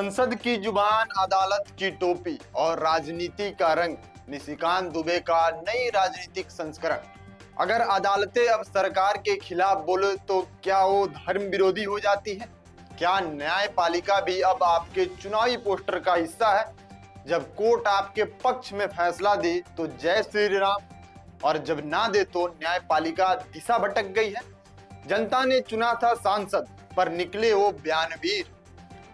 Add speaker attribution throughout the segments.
Speaker 1: संसद की जुबान, अदालत की टोपी और राजनीति का रंग। निशिकांत दुबे का नई राजनीतिक संस्करण। अगर अदालतें अब सरकार के खिलाफ बोले तो क्या वो धर्म विरोधी हो जाती है? क्या न्यायपालिका भी अब आपके चुनावी पोस्टर का हिस्सा है? जब कोर्ट आपके पक्ष में फैसला दे तो जय श्री राम, और जब ना दे तो न्यायपालिका दिशा भटक गई है। जनता ने चुना था सांसद, पर निकले वो बयानवीर।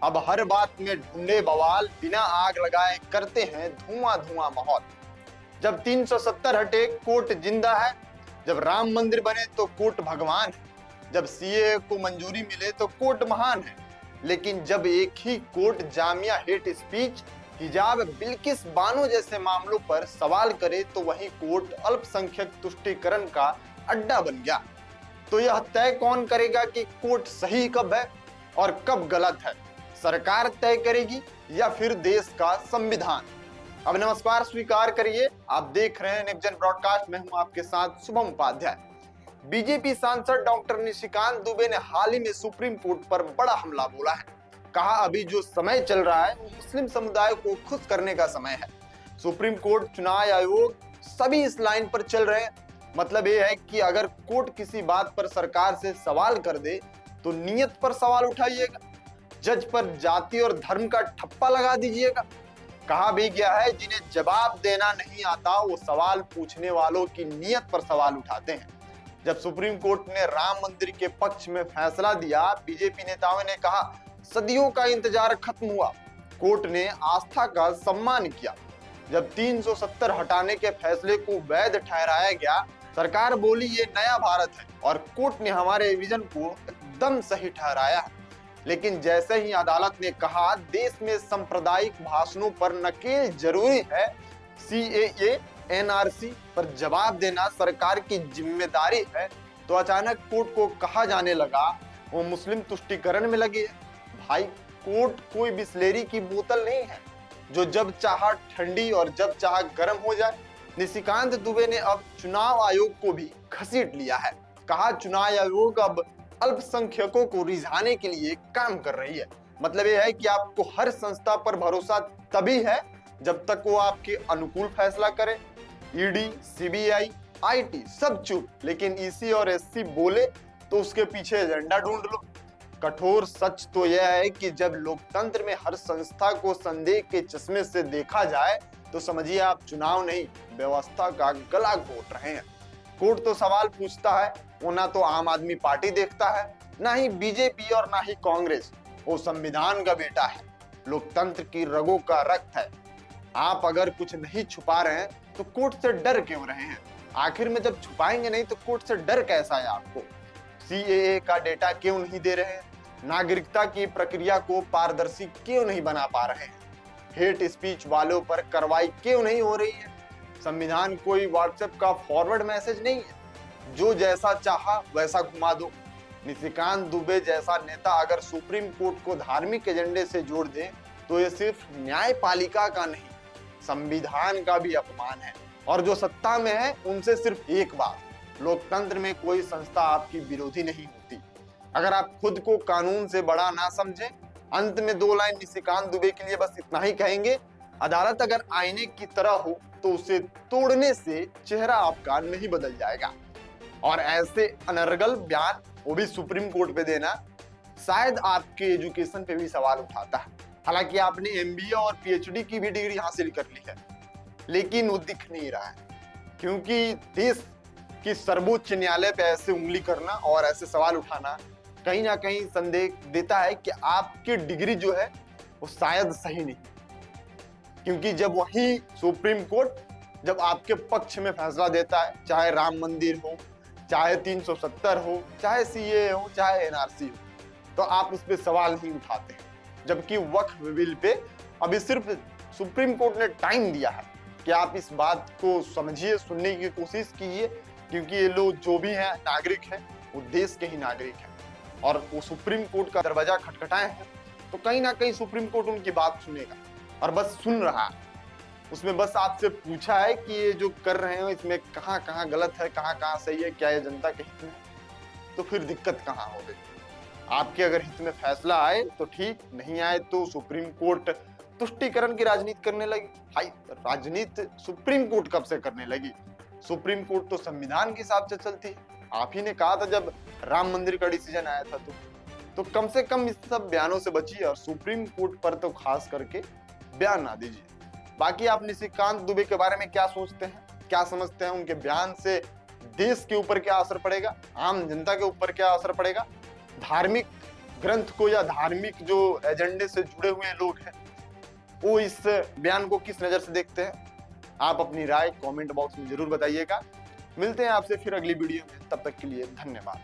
Speaker 1: अब हर बात में ढूंढे बवाल, बिना आग लगाए करते हैं धुआं धुआं माहौल। जब 370 हटे कोर्ट जिंदा है, जब राम मंदिर बने तो कोर्ट भगवान है, जब सीए को मंजूरी मिले तो कोर्ट महान है। लेकिन जब एक ही कोर्ट जामिया हेट स्पीच, हिजाब, बिल्किस बानो जैसे मामलों पर सवाल करे तो वही कोर्ट अल्पसंख्यक तुष्टीकरण का अड्डा बन गया। तो यह तय कौन करेगा कि कोर्ट सही कब है और कब गलत है? सरकार तय करेगी या फिर देश का संविधान? अब नमस्कार स्वीकार करिए, आप देख रहे हैं नेक्स्ट जन ब्रॉडकास्ट में हूं आपके साथ शुभम उपाध्याय। बीजेपी सांसद डॉक्टर निशिकांत दुबे ने हाल ही में सुप्रीम कोर्ट पर बड़ा हमला बोला है। कहा अभी जो समय चल रहा है वो मुस्लिम समुदाय को खुश करने का समय है। सुप्रीम कोर्ट, चुनाव आयोग सभी इस लाइन पर चल रहे हैं। मतलब ये है कि अगर कोर्ट किसी बात पर सरकार से सवाल कर दे तो नियत पर सवाल उठाइएगा, जज पर जाति और धर्म का ठप्पा लगा दीजिएगा। कहा भी गया है जिन्हें जवाब देना नहीं आता वो सवाल पूछने वालों की नियत पर सवाल उठाते हैं। जब सुप्रीम कोर्ट ने राम मंदिर के पक्ष में फैसला दिया, बीजेपी नेताओं ने कहा सदियों का इंतजार खत्म हुआ। कोर्ट ने आस्था का सम्मान किया। जब 370 हटाने के फैसले को वैध ठहराया गया, सरकार बोली ये नया भारत है और कोर्ट ने हमारे विजन को एकदम सही ठहराया है। लेकिन जैसे ही अदालत ने कहा देश में सांप्रदायिक भाषणों पर नकेल जरूरी है, सीएए, एनआरसी पर जवाब देना सरकार की जिम्मेदारी है, तो अचानक कोर्ट को कहा जाने लगा वो मुस्लिम तुष्टीकरण में लगी है। भाई, कोर्ट कोई बिस्लेरी की बोतल नहीं है जो जब चाहा ठंडी और जब चाहा गर्म हो जाए। निशिकांत दुबे ने अब चुनाव आयोग को भी घसीट लिया है। कहा चुनाव आयोग अब अल्पसंख्यकों को रिझाने के लिए काम कर रही है। मतलब यह है कि आपको हर संस्था पर भरोसा तभी है जब तक वो आपके अनुकूल फैसला करे। ईडी, सीबीआई, आईटी सब चुप, लेकिन ईसी और एससी बोले तो उसके पीछे एजेंडा ढूंढ लो। कठोर सच तो यह है कि जब लोकतंत्र में हर संस्था को संदेह के चश्मे से देखा जाए तो समझिए आप चुनाव नहीं, व्यवस्था का गला घोट रहे हैं। कोर्ट तो सवाल पूछता है, वो ना तो आम आदमी पार्टी देखता है, ना ही बीजेपी और ना ही कांग्रेस। वो संविधान का बेटा है, लोकतंत्र की रगों का रक्त है। आप अगर कुछ नहीं छुपा रहे हैं तो कोर्ट से डर क्यों रहे हैं? आखिर में जब छुपाएंगे नहीं तो कोर्ट से डर कैसा है आपको? सीएए का डेटा क्यों नहीं दे रहे हैं? नागरिकता की प्रक्रिया को पारदर्शी क्यों नहीं बना पा रहे हैं? हेट स्पीच वालों पर कार्रवाई क्यों नहीं हो रही है? संविधान कोई व्हाट्सएप का फॉरवर्ड मैसेज नहीं है, जो जैसा चाहा वैसा घुमा दो। निशिकांत दुबे जैसा नेता अगर सुप्रीम कोर्ट को धार्मिक एजेंडे से जोड़ दे तो ये सिर्फ न्यायपालिका का नहीं, संविधान का भी अपमान है। और जो सत्ता में है उनसे सिर्फ एक बात, लोकतंत्र में कोई संस्था आपकी विरोधी नहीं होती। अगर आप खुद को कानून से बड़ा ना समझें, अंत में 2 लाइन निशिकांत दुबे के लिए बस इतना ही कहेंगे, अदालत अगर आईने की तरह हो तो उसे तोड़ने से चेहरा आपका नहीं बदल जाएगा। और ऐसे अनर्गल बयान, वो भी सुप्रीम कोर्ट पे देना, शायद आपके एजुकेशन पे भी सवाल उठाता है। हालांकि आपने एमबीए और पीएचडी की भी डिग्री हासिल कर ली है, लेकिन वो दिख नहीं रहा है, क्योंकि देश की सर्वोच्च न्यायालय पे ऐसे उंगली करना और ऐसे सवाल उठाना कहीं ना कहीं संदेह देता है कि आपकी डिग्री जो है वो शायद सही नहीं। क्योंकि जब वही सुप्रीम कोर्ट जब आपके पक्ष में फैसला देता है, चाहे राम मंदिर हो, चाहे 370 हो, चाहे सीए हो, चाहे एनआरसी हो, तो आप उस पर सवाल नहीं उठाते हैं। जबकि वक्फ बिल पे अभी सिर्फ सुप्रीम कोर्ट ने टाइम दिया है कि आप इस बात को समझिए, सुनने की कोशिश कीजिए, क्योंकि ये लोग जो भी हैं नागरिक हैं वो देश के ही नागरिक हैं और वो सुप्रीम कोर्ट का दरवाजा खटखटाए हैं, तो कहीं ना कहीं सुप्रीम कोर्ट उनकी बात सुनेगा और बस सुन रहा है। उसमें बस आपसे पूछा है कि ये जो कर रहे हो इसमें कहाँ कहाँ गलत है, कहाँ कहाँ सही है, क्या ये जनता के हित में, तो फिर दिक्कत कहाँ हो गई? आपके अगर हित में फैसला आए तो ठीक, नहीं आए तो सुप्रीम कोर्ट तुष्टीकरण की राजनीति करने लगी। भाई राजनीति सुप्रीम कोर्ट कब से करने लगी? सुप्रीम कोर्ट तो संविधान के हिसाब से चलती है। आप ही ने कहा था जब राम मंदिर का डिसीजन आया था तो कम से कम इस सब बयानों से बचिए और सुप्रीम कोर्ट पर तो खास करके बयान ना दीजिए। बाकी आप निशिकांत दुबे के बारे में क्या सोचते हैं, क्या समझते हैं? उनके बयान से देश के ऊपर क्या असर पड़ेगा, आम जनता के ऊपर क्या असर पड़ेगा, धार्मिक ग्रंथ को या धार्मिक जो एजेंडे से जुड़े हुए लोग हैं वो इस बयान को किस नजर से देखते हैं? आप अपनी राय कमेंट बॉक्स में जरूर बताइएगा। मिलते हैं आपसे फिर अगली वीडियो में, तब तक के लिए धन्यवाद।